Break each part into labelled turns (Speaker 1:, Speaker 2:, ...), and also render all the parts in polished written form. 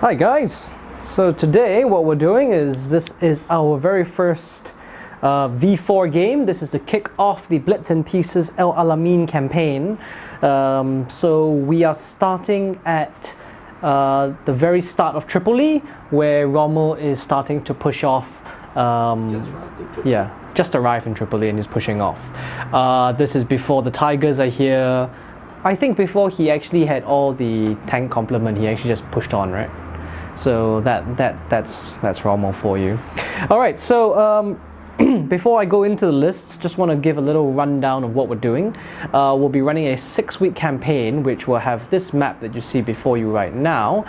Speaker 1: Hi guys! So today what we're doing is, this is our very first V4 game. This is to kick off the Blitz and Pieces El Alamein campaign. So we are starting at the very start of Tripoli, where Rommel is starting to push off. Just arrived in Tripoli and is pushing off. This is before the Tigers are here. I think before he actually had all the tank complement, he actually just pushed on, right? So that's Rommel for you. All right, so before I go into the lists, just want to give a little rundown of what we're doing. We'll be running a 6-week campaign, which will have this map that you see before you right now.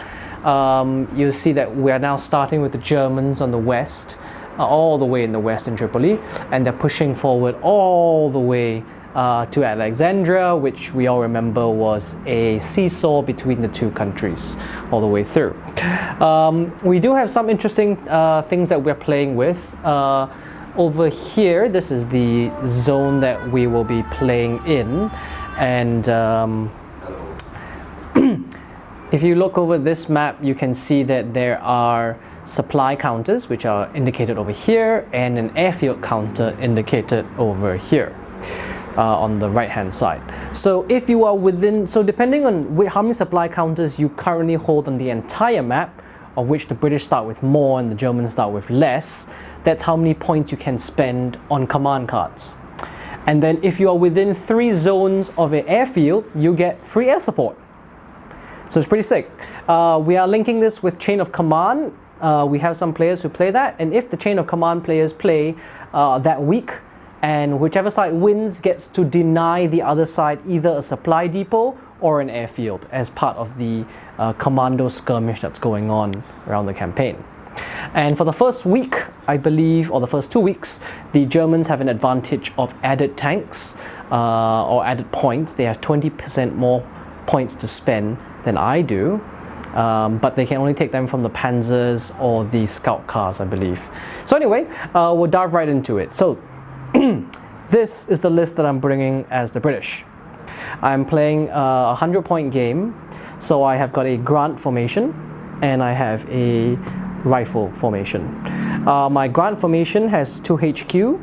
Speaker 1: You'll see that we're now starting with the Germans on the west, all the way in the west in Tripoli, and they're pushing forward all the way to Alexandria, which we all remember was a seesaw between the two countries all the way through. We do have some interesting things that we're playing with. Over here, this is the zone that we will be playing in, and if you look over this map, you can see that there are supply counters which are indicated over here, and an airfield counter indicated over here. On the right hand side. So if you are within, so depending on how many supply counters you currently hold on the entire map, of which the British start with more and the Germans start with less, that's how many points you can spend on command cards. And then if you are within 3 zones of an airfield, you get free air support. So it's pretty sick. We are linking this with Chain of Command. We have some players who play that, and if the Chain of Command players play that week, and whichever side wins gets to deny the other side either a supply depot or an airfield as part of the commando skirmish that's going on around the campaign. And for the first week, I believe, or the first 2 weeks, the Germans have an advantage of added tanks or added points. They have 20% more points to spend than I do, but they can only take them from the Panzers or the scout cars, I believe. So anyway, we'll dive right into it. So this is the list that I'm bringing as the British. I'm playing a 100-point game, so I have got a Grant formation and I have a rifle formation. My Grant formation has 2 HQ, 2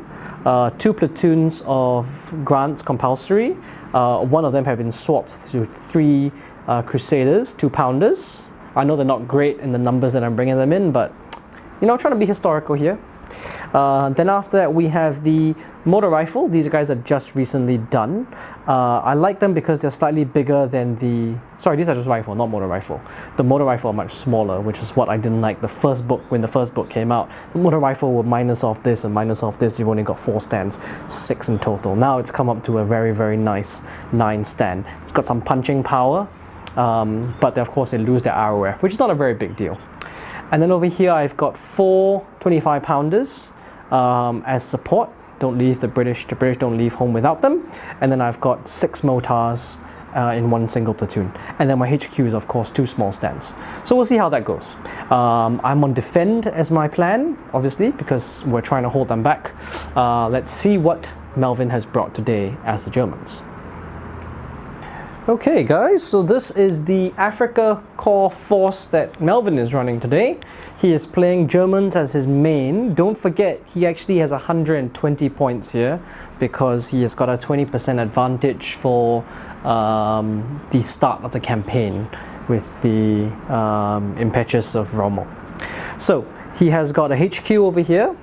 Speaker 1: platoons of Grants compulsory. One of them have been swapped to 3 Crusaders, 2 Pounders. I know they're not great in the numbers that I'm bringing them in, but you know, trying to be historical here. Then after that we have the motor rifle. These guys are just recently done. I like them because they're slightly bigger than the... Sorry, these are just rifle, not motor rifle. The motor rifle are much smaller, which is what I didn't like the first book when the first book came out. The motor rifle will minus off this and minus off this. You've only got 4 stands, 6 in total. Now it's come up to a very, very nice 9 stand. It's got some punching power, but of course they lose their ROF, which is not a very big deal. And then over here I've got 4 25-pounders as support. Don't leave the British don't leave home without them. And then I've got 6 mortars in 1 single platoon. And then my HQ is of course 2 small stands. So we'll see how that goes. I'm on defend as my plan, obviously, because we're trying to hold them back. Let's see what Melvin has brought today as the Germans. Okay guys, so this is the Africa Corps force that Melvin is running today. He is playing Germans as his main. Don't forget, he actually has 120 points here because he has got a 20% advantage for the start of the campaign with the impetus of Rommel. So he has got a HQ over here.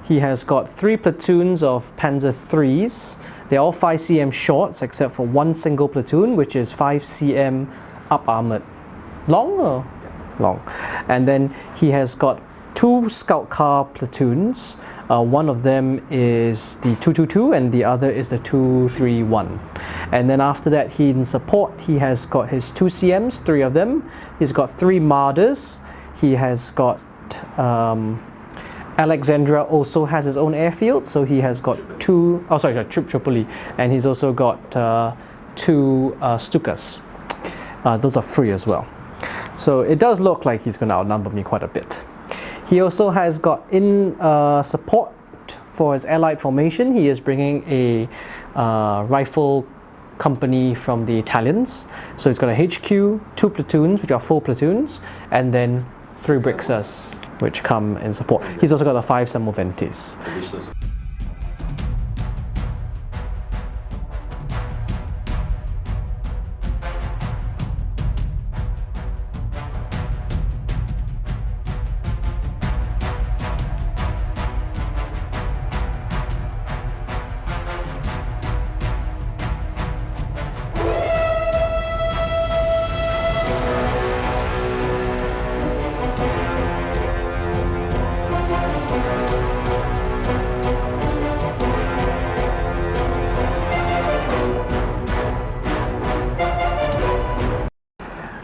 Speaker 1: He has got 3 platoons of Panzer IIIs. They're all 5 cm shorts except for 1 single platoon, which is 5 cm up armored. Long or? Long. And then he has got 2 scout car platoons. One of them is the 222 and the other is the 231. And then after that, in support, he has got his 2 CMs, 3 of them. He's got 3 Marders. He has got Alexandria also has his own airfield, so he has got 2, Tripoli, and he's also got 2 Stukas. Those are free as well. So it does look like he's going to outnumber me quite a bit. He also has got in support for his allied formation. He is bringing a rifle company from the Italians. So he's got a HQ, 2 platoons, which are full platoons, and then 3 Brixas, which come in support. He's also got the 5 Semoventis.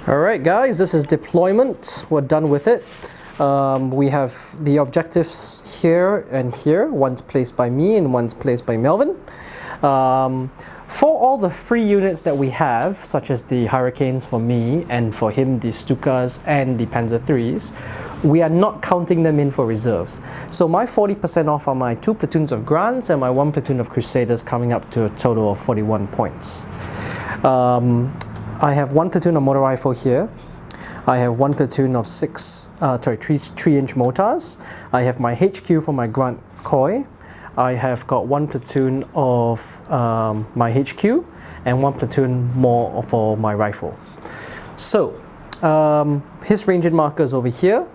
Speaker 1: Alright guys, this is deployment. We're done with it. We have the objectives here and here. One's placed by me and one's placed by Melvin. For all the free units that we have, such as the Hurricanes for me and for him the Stukas and the Panzer IIIs, we are not counting them in for reserves. So my 40% off are my 2 platoons of Grants and my 1 platoon of Crusaders, coming up to a total of 41 points. I have 1 platoon of motor rifle here. I have 1 platoon of 3-inch mortars. I have my HQ for my Grant Koi. I have got 1 platoon of my HQ and 1 platoon more for my rifle. So his ranged marker is over here.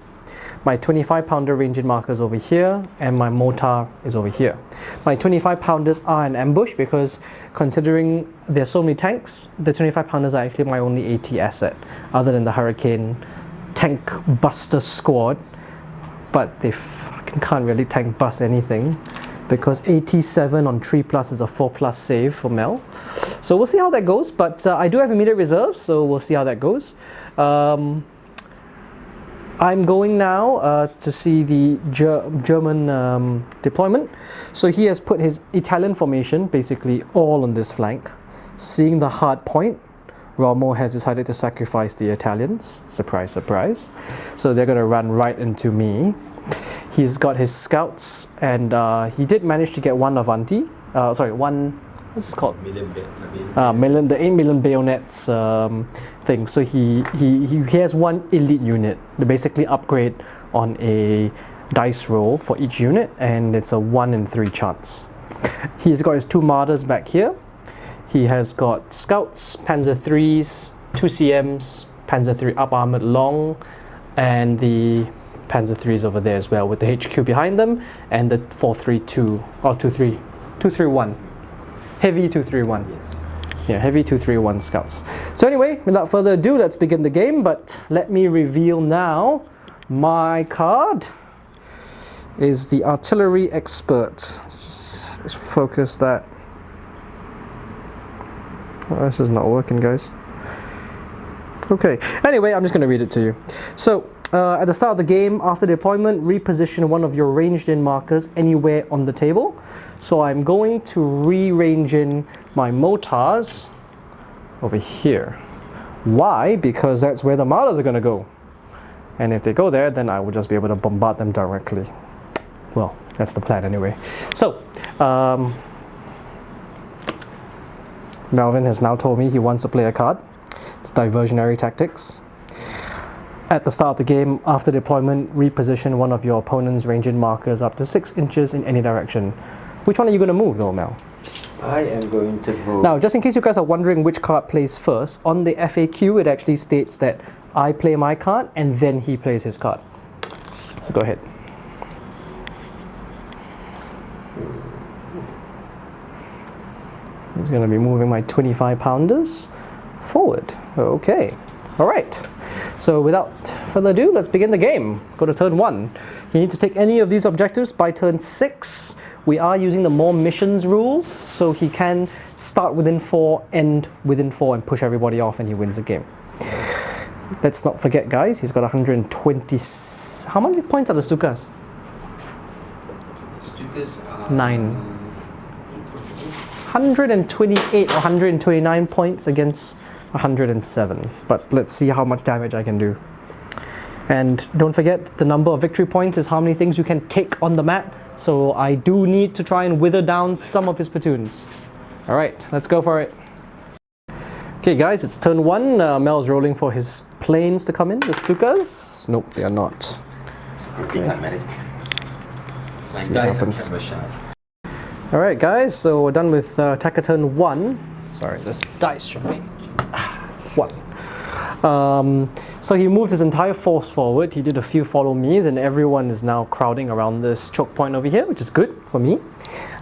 Speaker 1: My 25-pounder ranged marker is over here, and my mortar is over here. My 25-pounders are an ambush because, considering there's so many tanks, the 25-pounders are actually my only AT asset, other than the Hurricane tank buster squad. But they fucking can't really tank bust anything, because AT7 on 3+ is a 4+ save for Mel. So we'll see how that goes, but I do have immediate reserves, so we'll see how that goes. I'm going now to see the German deployment. So he has put his Italian formation basically all on this flank. Seeing the hard point, Rommel has decided to sacrifice the Italians. Surprise, surprise. So they're going to run right into me. He's got his scouts, and he did manage to get 1 Avanti. What's this called? The 8 million bayonets thing. So he has 1 elite unit. They basically upgrade on a dice roll for each unit, and it's a 1 in 3 chance. He's got his 2 martyrs back here. He has got scouts, Panzer IIIs, 2 CMs, Panzer III up armored long, and the Panzer IIIs over there as well, with the HQ behind them, and the 432 or 231. Heavy 231. Yes. Yeah, heavy 231 scouts. So anyway, without further ado, let's begin the game. But let me reveal now. My card is the artillery expert. Just focus that. Oh, this is not working, guys. Okay. Anyway, I'm just going to read it to you. So at the start of the game, after deployment, reposition 1 of your ranged-in markers anywhere on the table. So I'm going to re-range in my mortars over here. Why? Because that's where the martyrs are going to go. And if they go there, then I will just be able to bombard them directly. Well, that's the plan anyway. So, Melvin has now told me he wants to play a card. It's diversionary tactics. At the start of the game, after deployment, reposition 1 of your opponent's ranged markers up to 6 inches in any direction. Which one are you going to move though, Mel?
Speaker 2: I am going to move...
Speaker 1: Now, just in case you guys are wondering which card plays first, on the FAQ it actually states that I play my card and then he plays his card. So go ahead. He's going to be moving my 25-pounders forward. Okay. Alright. So without further ado, let's begin the game. Go to turn 1. You need to take any of these objectives by turn 6. We are using the more missions rules, so he can start within 4, end within 4, and push everybody off, and he wins the game. Let's not forget, guys, he's got 120... How many points are the Stukas?
Speaker 2: Stukas are...
Speaker 1: 9. 128 or 129 points against 107. But let's see how much damage I can do. And don't forget, the number of victory points is how many things you can take on the map. So I do need to try and wither down some of his platoons. Alright, let's go for it. Okay guys, it's turn 1. Mel's rolling for his planes to come in, the Stukas. Nope, they are not.
Speaker 2: I think I'm medic.
Speaker 1: See what happens. Alright guys, so we're done with attacker turn 1. Sorry, this dice should be 1. So he moved his entire force forward. He did a few follow me's, and everyone is now crowding around this choke point over here, which is good for me.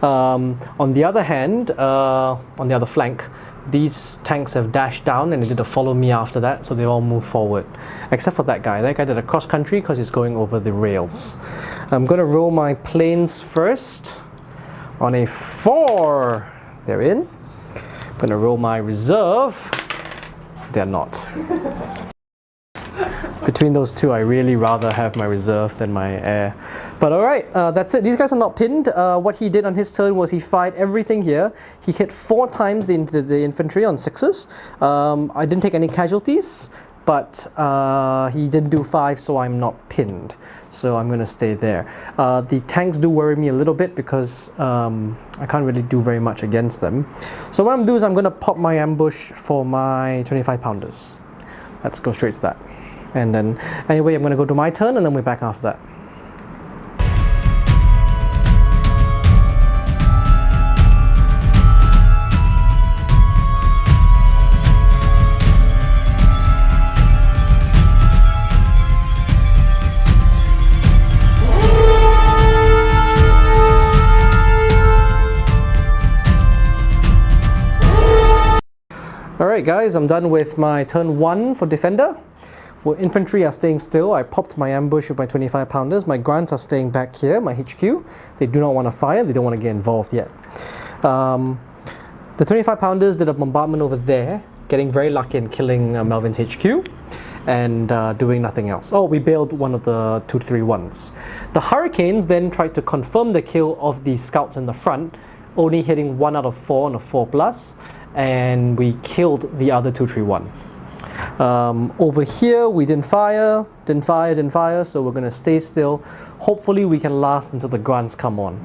Speaker 1: On the other hand, on the other flank, these tanks have dashed down and they did a follow me after that, so they all move forward. Except for that guy. That guy did a cross country because he's going over the rails. I'm going to roll my planes first. On a 4, they're in. I'm going to roll my reserve. They're not. Between those two, I really rather have my reserve than my air. But alright, that's it. These guys are not pinned. What he did on his turn was he fired everything here. He hit 4 times the infantry on 6s. I didn't take any casualties, but he didn't do 5, so I'm not pinned. So I'm going to stay there. The tanks do worry me a little bit because I can't really do very much against them. So what I'm going to do is I'm going to pop my ambush for my 25 pounders. Let's go straight to that. And then, anyway, I'm going to go to my turn and then we're back after that. Alright guys, I'm done with my turn 1 for defender. Well, infantry are staying still. I popped my ambush with my 25 pounders. My grunts are staying back here, my HQ. They do not want to fire, they don't want to get involved yet. The 25 pounders did a bombardment over there, getting very lucky in killing Melvin's HQ and doing nothing else. Oh, we bailed one of the 2-3-1s. The Hurricanes then tried to confirm the kill of the scouts in the front, only hitting 1 out of 4 on a 4+, and we killed the other 2-3-1. Over here we didn't fire, so we're going to stay still. Hopefully we can last until the grunts come on.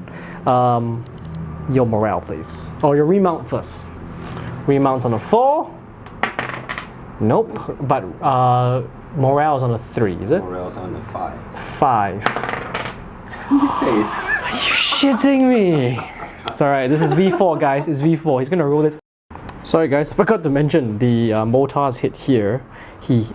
Speaker 1: Your morale please. Or your remount first. Remounts on a 4. Nope, but morale's on a 3, is it?
Speaker 2: Morale's on a 5.
Speaker 1: 5.
Speaker 2: He stays.
Speaker 1: Are you shitting me? It's alright, this is V4 guys, it's V4. He's going to roll this. Sorry guys, I forgot to mention the mortars hit here.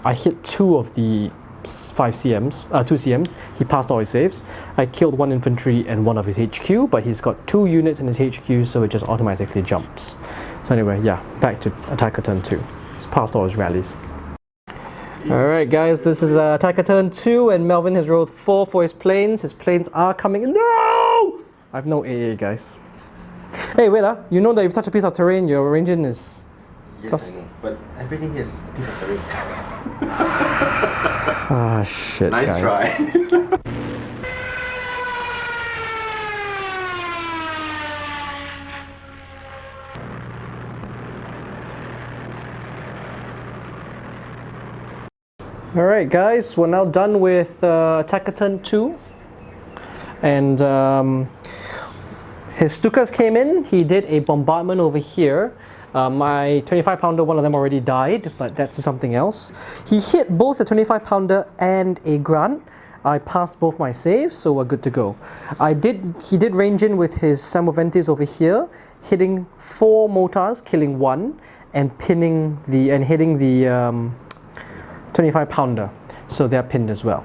Speaker 1: I hit 2 of the 2 CMs. He passed all his saves. I killed 1 infantry and 1 of his HQ, but he's got 2 units in his HQ, so it just automatically jumps. So anyway, yeah, back to attacker turn 2. He's passed all his rallies. Alright guys, this is attacker turn 2, and Melvin has rolled 4 for his planes. His planes are coming in. No! I have no AA guys. Hey, wait, you know that if you touch a piece of terrain, your ranging is...
Speaker 2: Yes, I know, but everything is a piece of terrain.
Speaker 1: Ah, shit,
Speaker 2: nice
Speaker 1: guys.
Speaker 2: Try.
Speaker 1: Alright guys, we're now done with attacker turn 2. And his Stukas came in, he did a bombardment over here. My 25 pounder, one of them already died, but that's something else. He hit both a 25 pounder and a grunt. I passed both my saves, so we're good to go. He did range in with his Samoventes over here, hitting 4 mortars, killing 1, and hitting the 25 pounder. So they're pinned as well.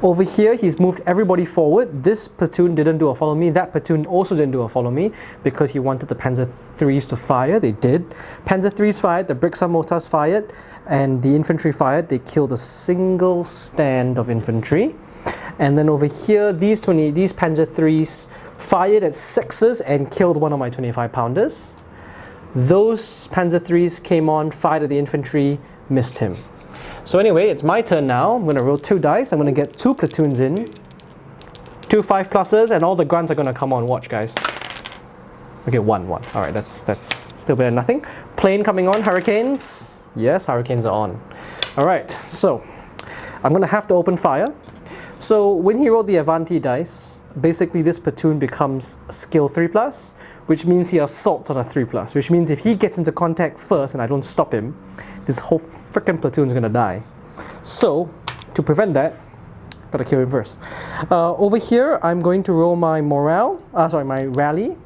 Speaker 1: Over here, he's moved everybody forward. This platoon didn't do a follow me. That platoon also didn't do a follow me because he wanted the Panzer IIIs to fire. They did. Panzer IIIs fired, the Brixham mortars fired, and the infantry fired. They killed a single stand of infantry. And then over here, these Panzer IIIs fired at 6s and killed one of my 25 pounders. Those Panzer IIIs came on, fired at the infantry, missed him. So anyway, it's my turn now. I'm going to roll 2 dice. I'm going to get 2 platoons in. 2 5+, and all the grunts are going to come on. Watch, guys. Okay, 1. Alright, that's still better than nothing. Plane coming on. Hurricanes. Yes, Hurricanes are on. Alright, so I'm going to have to open fire. So when he rolled the Avanti dice, basically this platoon becomes skill 3+, which means he assaults on a 3+, which means if he gets into contact first and I don't stop him, this whole freaking platoon is gonna die. So, to prevent that, gotta kill him first. Over here, I'm going to roll my morale, my rally,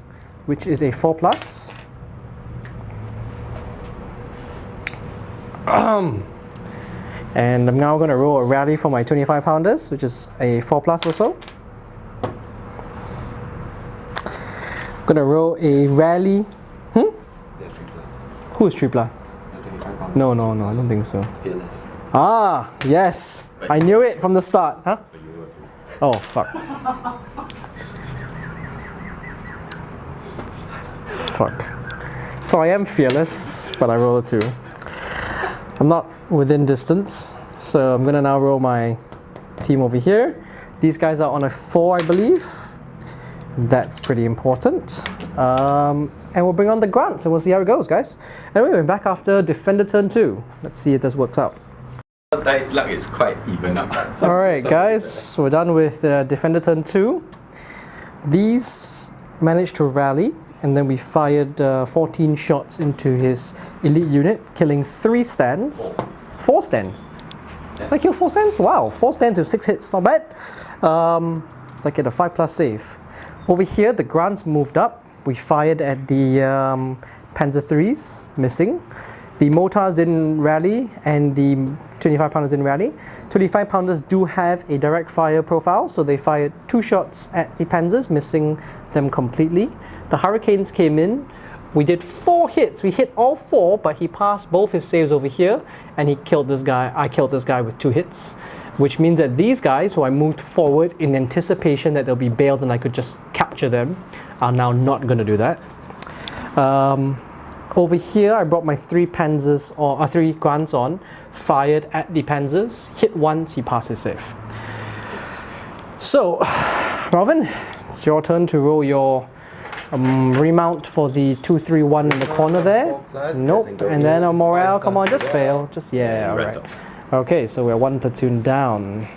Speaker 1: which is a 4+. And I'm now gonna roll a rally for my 25 pounders, which is a 4+ also. I'm gonna roll a rally.
Speaker 2: They're 3+.
Speaker 1: Who is 3+?
Speaker 2: 25 pounds.
Speaker 1: No, I don't think so.
Speaker 2: Fearless.
Speaker 1: Ah, yes! I knew it from the start, huh?
Speaker 2: But you were too.
Speaker 1: Oh, fuck. Fuck. So I am fearless, but I roll a 2. I'm not within distance, so I'm gonna now roll my team over here. These guys are on a 4, I believe. That's pretty important. And we'll bring on the grants and we'll see how it goes, guys. Anyway, we're back after Defender turn 2. Let's see if this works out.
Speaker 2: Dice luck is quite even up.
Speaker 1: Alright guys, we're done with Defender turn 2. These managed to rally, and then we fired 14 shots into his elite unit, killing 3 stands. 4 stands? Did I kill 4 stands? Wow, 4 stands with 6 hits, not bad. It's like at a 5+ save. Over here, the grants moved up. We fired at the Panzer IIIs, missing. The mortars didn't rally, and the 25 pounders didn't rally. 25 pounders do have a direct fire profile, so they fired 2 shots at the Panzers, missing them completely. The Hurricanes came in. We did 4 hits. We hit all 4, but he passed both his saves over here, and he killed this guy. I killed this guy with 2 hits, which means that these guys, who I moved forward in anticipation that they'll be bailed and I could just capture them, are now not going to do that. Over here, I brought my 3 Panzers, or 3 grants on, fired at the Panzers, hit once, he passed his save. So, Marvin, it's your turn to roll your remount for the 2-3-1 in the corner there. Nope, and then a morale, come on, just fail. Just, yeah, alright. Okay, so we're 1 platoon down,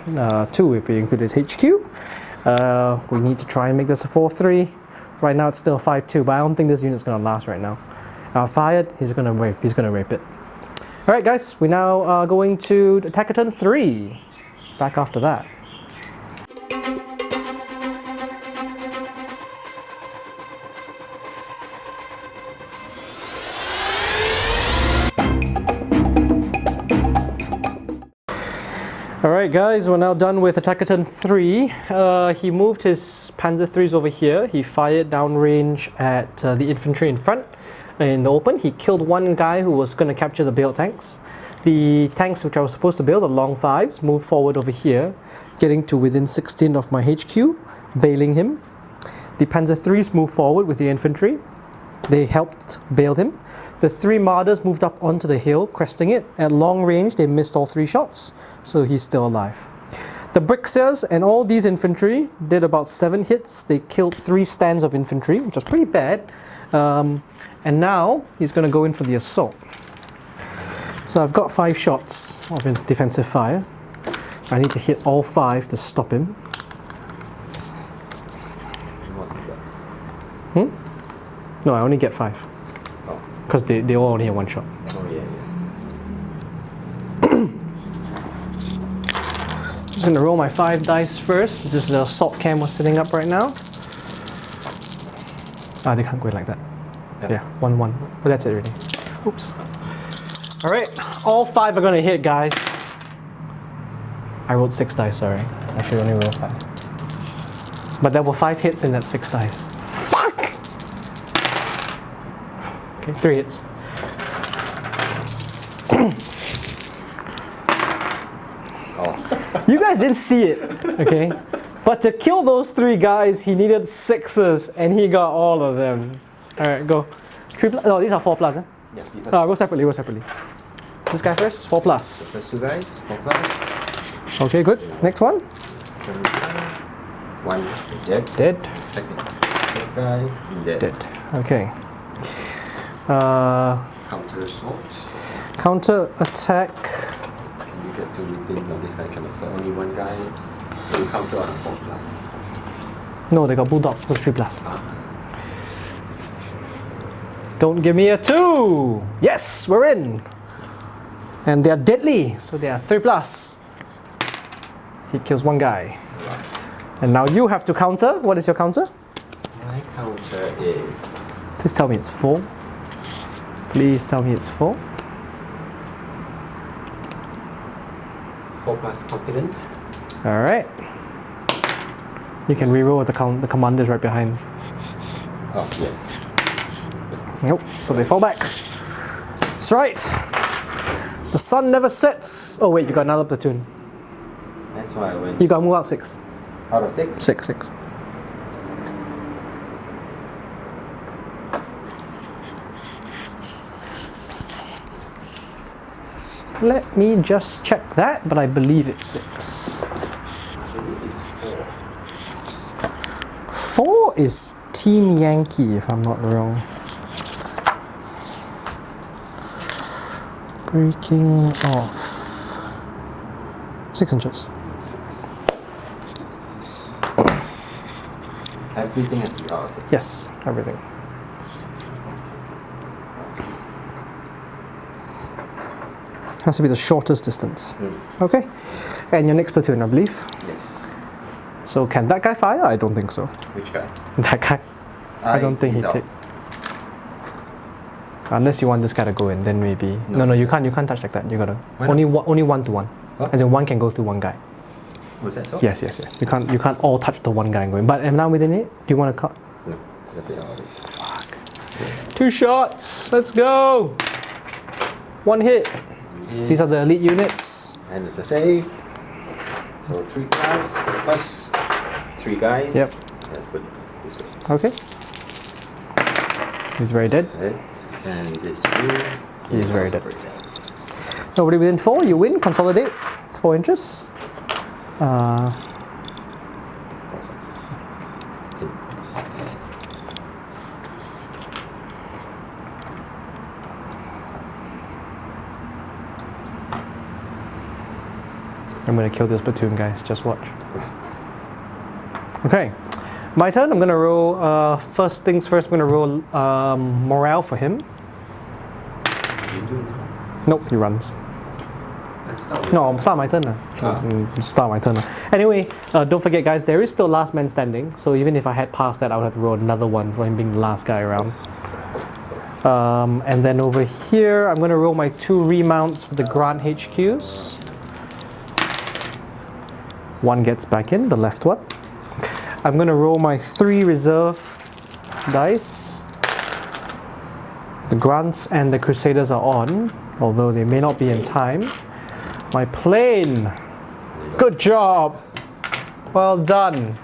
Speaker 1: 2 if we include his HQ. We need to try and make this a 4-3. Right now it's still 5-2, but I don't think this unit's gonna last right now. Fired, he's gonna rape it. Alright guys, we now are going to attacker turn 3. Back after that. Alright guys, we're now done with attacker turn 3. He moved his Panzer IIIs over here. He fired downrange at the infantry in front. In the open, he killed 1 guy who was going to capture the build tanks. The tanks which I was supposed to build, the long 5s, moved forward over here, getting to within 16 of my HQ, bailing him. The Panzer IIIs moved forward with the infantry. They helped bail him. The 3 Marders moved up onto the hill, cresting it. At long range, they missed all 3 shots, so he's still alive. The Brixiers and all these infantry did about 7 hits. They killed 3 stands of infantry, which was pretty bad. And now he's going to go in for the assault. So I've got 5 shots of defensive fire. I need to hit all 5 to stop him. No, I only get 5. Because they all only have 1 shot.
Speaker 2: Oh, yeah.
Speaker 1: I'm going to roll my 5 dice first. This is the assault cam we're setting up right now. They can't go like that. Yeah, 1-1. Well, that's it already. Oops. Alright, all 5 are going to hit, guys. I rolled 6 dice, sorry. I should only roll 5. But there were 5 hits in that 6 dice. Fuck! Okay, 3 hits. You guys didn't see it, okay? But to kill those 3 guys, he needed 6s, and he got all of them. Alright, go. 3+. Oh, these are 4+, eh?
Speaker 2: Yeah, these are
Speaker 1: roll separately. This guy first, 4+.
Speaker 2: first 2 guys, 4+.
Speaker 1: Okay, good. Next one.
Speaker 2: Second guy, 1 is dead.
Speaker 1: Dead.
Speaker 2: Second guy, dead.
Speaker 1: Dead. Okay.
Speaker 2: Counter assault.
Speaker 1: Counter attack.
Speaker 2: get to retain. No, this guy cannot. So only one guy will counter on a 4+.
Speaker 1: No, they got bulldog with 3+.
Speaker 2: Ah.
Speaker 1: Don't give me a 2! Yes, we're in! And they are deadly, so they are 3+. He kills one guy.
Speaker 2: Right.
Speaker 1: And now you have to counter. What is your counter?
Speaker 2: My counter is...
Speaker 1: Please tell me it's 4. Please tell me it's 4.
Speaker 2: 4+ confident.
Speaker 1: Alright. You can reroll with the commanders right behind.
Speaker 2: Oh, yeah.
Speaker 1: Nope, so they fall back. That's right. The sun never sets. Oh wait, you got another platoon.
Speaker 2: That's why I went
Speaker 1: You got to move out 6.
Speaker 2: out of 6.
Speaker 1: 6. Let me just check that, but I believe it's 6.
Speaker 2: I believe it's 4.
Speaker 1: 4 is Team Yankee, if I'm not wrong. Breaking off. 6 inches.
Speaker 2: Everything has to be out of 6.
Speaker 1: Yes, everything. Has to be the shortest distance. Okay. And your next platoon, I believe.
Speaker 2: Yes.
Speaker 1: So can that guy fire? I don't think so.
Speaker 2: Which guy?
Speaker 1: That guy. I don't think
Speaker 2: he's
Speaker 1: he'd
Speaker 2: out.
Speaker 1: take. Unless you want this guy to go in, then maybe. No, you can't touch like that. You gotta
Speaker 2: Why not?
Speaker 1: only 1-to-1.
Speaker 2: What?
Speaker 1: As in one can go through one guy.
Speaker 2: Was that so?
Speaker 1: Yes. You can't all touch the one guy and go in. But now within it, do you want to cut?
Speaker 2: No, it's a bit out of it.
Speaker 1: Fuck. 2 shots. Let's go. 1 hit.
Speaker 2: Yeah.
Speaker 1: These are the elite units.
Speaker 2: And it's a save. So 3+, plus 3 guys.
Speaker 1: Yep.
Speaker 2: Let's put it this way.
Speaker 1: Okay. He's very dead.
Speaker 2: Right. And this blue.
Speaker 1: He's very
Speaker 2: also
Speaker 1: dead.
Speaker 2: very dead.
Speaker 1: Nobody within 4. You win. Consolidate. 4 inches.
Speaker 2: Also,
Speaker 1: I'm gonna kill this platoon, guys. Just watch. Okay, my turn. I'm gonna roll. First things first. I'm gonna roll morale for him.
Speaker 2: you do now.
Speaker 1: Nope, he runs.
Speaker 2: Let's start with
Speaker 1: No, I'll start my turn now. Start my turn now. Anyway, don't forget, guys. There is still last man standing. So even if I had passed that, I would have to roll another one for him being the last guy around. And then over here, I'm gonna roll my 2 remounts for the Grant HQs. One gets back in, the left one. I'm going to roll my 3 reserve dice. The Grants and the Crusaders are on, although they may not be in time. My plane! Good job! Well done!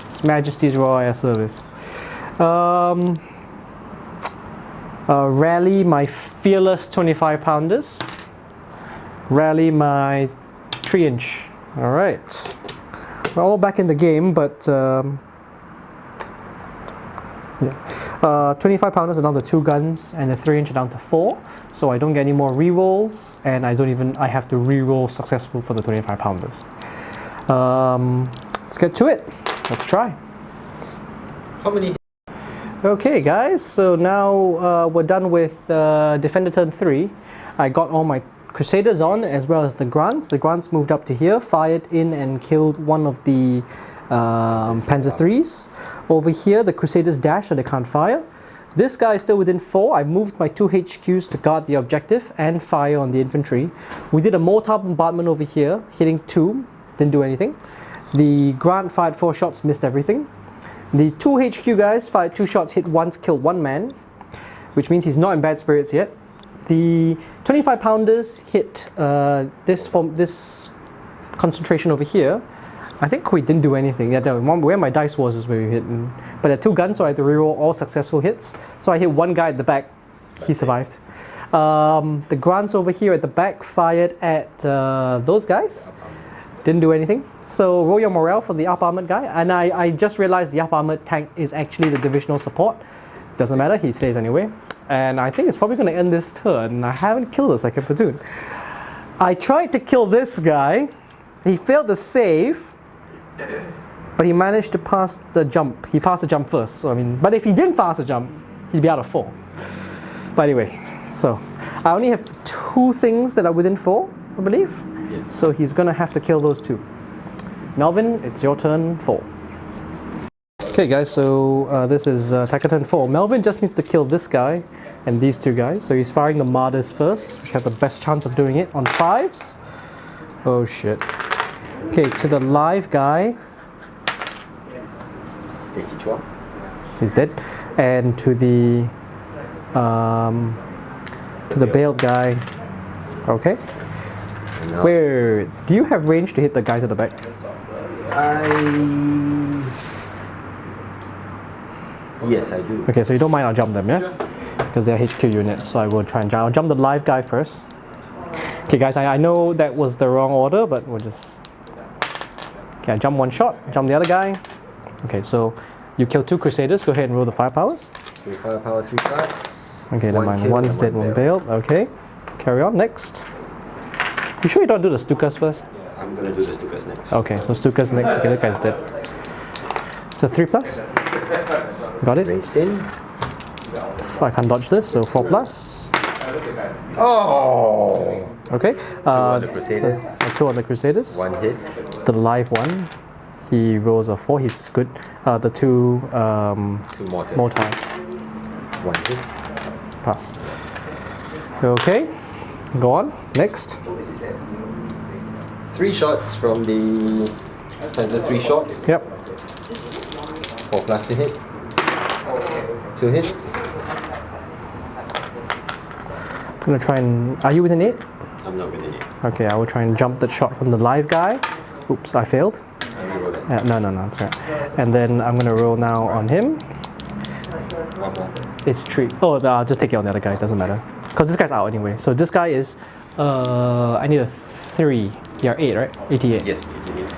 Speaker 1: His Majesty's Royal Air Service. Rally my fearless 25-pounders. Rally my 3-inch. All right, we're all back in the game, but 25-pounders are down to 2 guns, and the 3-inch are down to 4. So I don't get any more rerolls, and I have to reroll successful for the 25-pounders. Let's get to it. Let's try.
Speaker 2: how many?
Speaker 1: Okay, guys. So now we're done with Defender turn 3. I got all my Crusaders on, as well as the Grants. The Grants moved up to here, fired in and killed one of the Panzer IIIs. Over here, the Crusaders dash, so they can't fire. This guy is still within 4. I moved my 2 HQs to guard the objective and fire on the infantry. We did a mortar bombardment over here, hitting 2, didn't do anything. The Grant fired 4 shots, missed everything. The 2 HQ guys fired 2 shots, hit once, killed 1 man, which means he's not in bad spirits yet. The 25-pounders hit this concentration over here. I think we didn't do anything. Yeah, where my dice was is where we hit. But there are 2 guns, so I had to reroll all successful hits. So I hit 1 guy at the back. He survived. The Grants over here at the back fired at those guys. Didn't do anything. So roll your morale for the up armored guy. And I just realized the up armored tank is actually the divisional support. Doesn't matter, he stays anyway. And I think it's probably going to end this turn. I haven't killed the second platoon. I tried to kill this guy. He failed the save, but he managed to pass the jump. He passed the jump first. So I mean, but if he didn't pass the jump, he'd be out of 4. But anyway, so I only have 2 things that are within 4, I believe.
Speaker 2: Yes.
Speaker 1: So he's gonna have to kill those 2. Melvin, it's your turn 4. Okay guys, so this is attacker turn 4. Melvin just needs to kill this guy and these 2 guys. So he's firing the martyrs first, which have the best chance of doing it on 5s. Oh shit. Okay, to the live guy. He's dead. And to the bailed guy. Okay. Where do you have range to hit the guys at the back?
Speaker 2: Yes, I do.
Speaker 1: Okay, so you don't mind I'll jump them, yeah? Because they're HQ units, so I will try and jump. I'll jump the live guy first. Okay guys, I know that was the wrong order, but we'll just... Okay, I jump 1 shot, jump the other guy. Okay, so you kill 2 Crusaders, go ahead and roll the firepowers.
Speaker 2: 3 firepower, 3 plus.
Speaker 1: Okay, never mind. 1's dead, 1 bailed. Okay, carry on, next. You sure you don't do the Stukas first?
Speaker 2: I'm gonna do the Stukas next.
Speaker 1: Okay, so Stukas next. Okay, that guy's dead. So 3 plus. Got it.
Speaker 2: Ranged in.
Speaker 1: I can't dodge this, so 4 plus.
Speaker 2: Oh!
Speaker 1: Okay.
Speaker 2: 2 on the Crusaders.
Speaker 1: 2 on the Crusaders.
Speaker 2: 1 hit.
Speaker 1: The live one. He rolls a 4. He's good. The 2
Speaker 2: 2 mortars.
Speaker 1: 1
Speaker 2: hit.
Speaker 1: Pass. Okay. Go on. Next.
Speaker 2: 3 shots from the Panzer 3 shots.
Speaker 1: Yep.
Speaker 2: 4 plus to hit. 2 hits.
Speaker 1: I'm gonna try and... Are you within 8?
Speaker 2: I'm not within it.
Speaker 1: Okay, I will try and jump that shot from the live guy. Oops, I failed. No, it's right. And then I'm gonna roll now on him.
Speaker 2: 1 more.
Speaker 1: It's 3. Oh, I'll just take it on the other guy. Doesn't matter. Because this guy's out anyway. So this guy is... I need a 3. You're 8, right? 88.
Speaker 2: Yes, 88.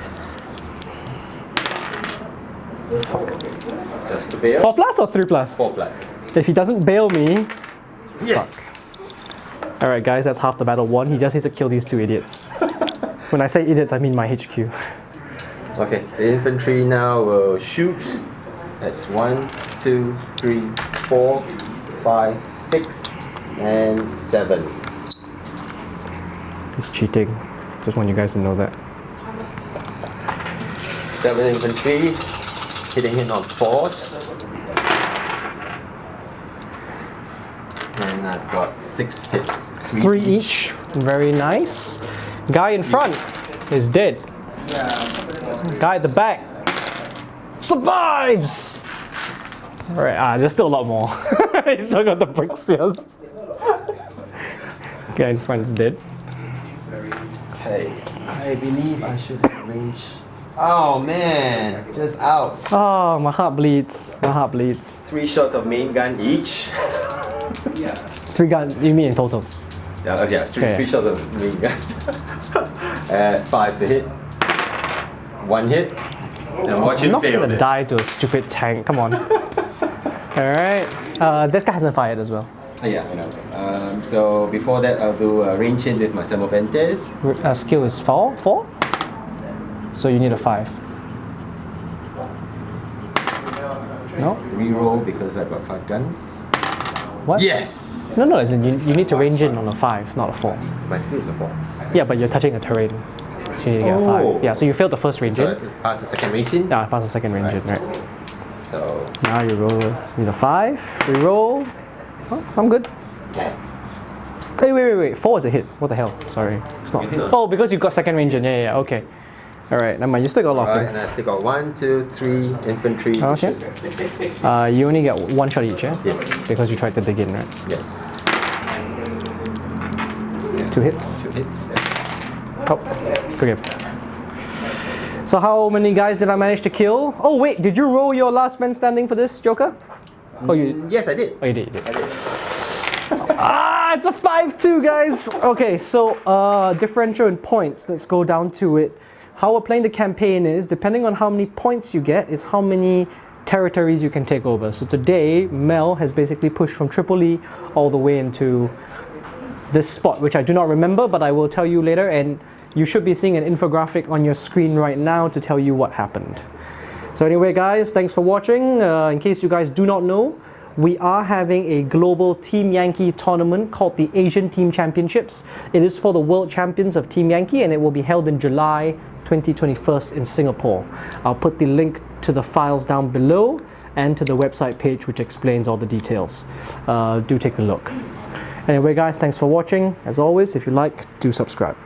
Speaker 1: Fuck.
Speaker 2: Just to bail.
Speaker 1: 4 plus or 3 plus?
Speaker 2: 4 plus.
Speaker 1: If he doesn't bail me...
Speaker 2: Yes!
Speaker 1: Alright guys, that's half the battle won. He just needs to kill these 2 idiots. When I say idiots, I mean my HQ.
Speaker 2: Okay, the infantry now will shoot. That's 1, 2, 3, 4, 5, 6, and 7.
Speaker 1: He's cheating. Just want you guys to know that.
Speaker 2: 7 infantry, hitting him on 4s. And I've got 6 hits.
Speaker 1: 3 each. Very nice. Guy in front is dead. Guy at the back survives! Alright, there's still a lot more. He's still got the bricks, yes. Guy in front is dead.
Speaker 2: Okay, I believe I should have range. Oh man, just out.
Speaker 1: Oh, my heart bleeds. My heart bleeds.
Speaker 2: 3 shots of main gun each.
Speaker 1: 3 guns, you mean in total?
Speaker 2: Yeah, three shots of main gun. 5's to hit. 1 hit. And watch it
Speaker 1: I'm not
Speaker 2: fail.
Speaker 1: gonna die to a stupid tank, come on. Alright, this guy hasn't fired as well.
Speaker 2: Yeah, I know. So before that, I'll do a range in with my Semoventes.
Speaker 1: Skill is 4? So you need a 5. No?
Speaker 2: Reroll because I've got 5 guns.
Speaker 1: What?
Speaker 2: Yes!
Speaker 1: No, as in you need to range in on a 5, not a 4.
Speaker 2: My skill is a 4.
Speaker 1: Yeah, but you're touching a terrain. So you need to get a 5. Yeah, so you failed the first range
Speaker 2: So I
Speaker 1: in.
Speaker 2: have to pass the second range in?
Speaker 1: Yeah, I passed the second range in, right.
Speaker 2: So...
Speaker 1: Now you roll, you need a 5, reroll. Oh, I'm good. Hey, wait. 4 is a hit. What the hell? Sorry. It's not. Oh, because you got second range in. Yeah, okay. Alright, never mind. You still got a lot of
Speaker 2: and I
Speaker 1: things.
Speaker 2: still got 1, 2, 3 infantry.
Speaker 1: Okay. You only get 1 shot each, yeah?
Speaker 2: Yes.
Speaker 1: Because you tried to dig in, right?
Speaker 2: Yes.
Speaker 1: 2 hits.
Speaker 2: 2 hits.
Speaker 1: Oh, good game. So how many guys did I manage to kill? Oh wait, did you roll your last man standing for this, Joker? Oh, you?
Speaker 2: Yes, I did.
Speaker 1: Oh, you did.
Speaker 2: I did.
Speaker 1: It's a 5-2, guys. Okay, so differential in points. Let's go down to it. How we're playing the campaign is, depending on how many points you get, is how many territories you can take over. So today, Mel has basically pushed from Tripoli all the way into this spot, which I do not remember, but I will tell you later, and you should be seeing an infographic on your screen right now to tell you what happened. So anyway guys, thanks for watching. In case you guys do not know, we are having a global Team Yankee tournament called the Asian Team Championships. It is for the world champions of Team Yankee, and it will be held in July 2021 in Singapore. I'll put the link to the files down below and to the website page which explains all the details. Do take a look. Anyway guys, thanks for watching. As always, if you like, do subscribe.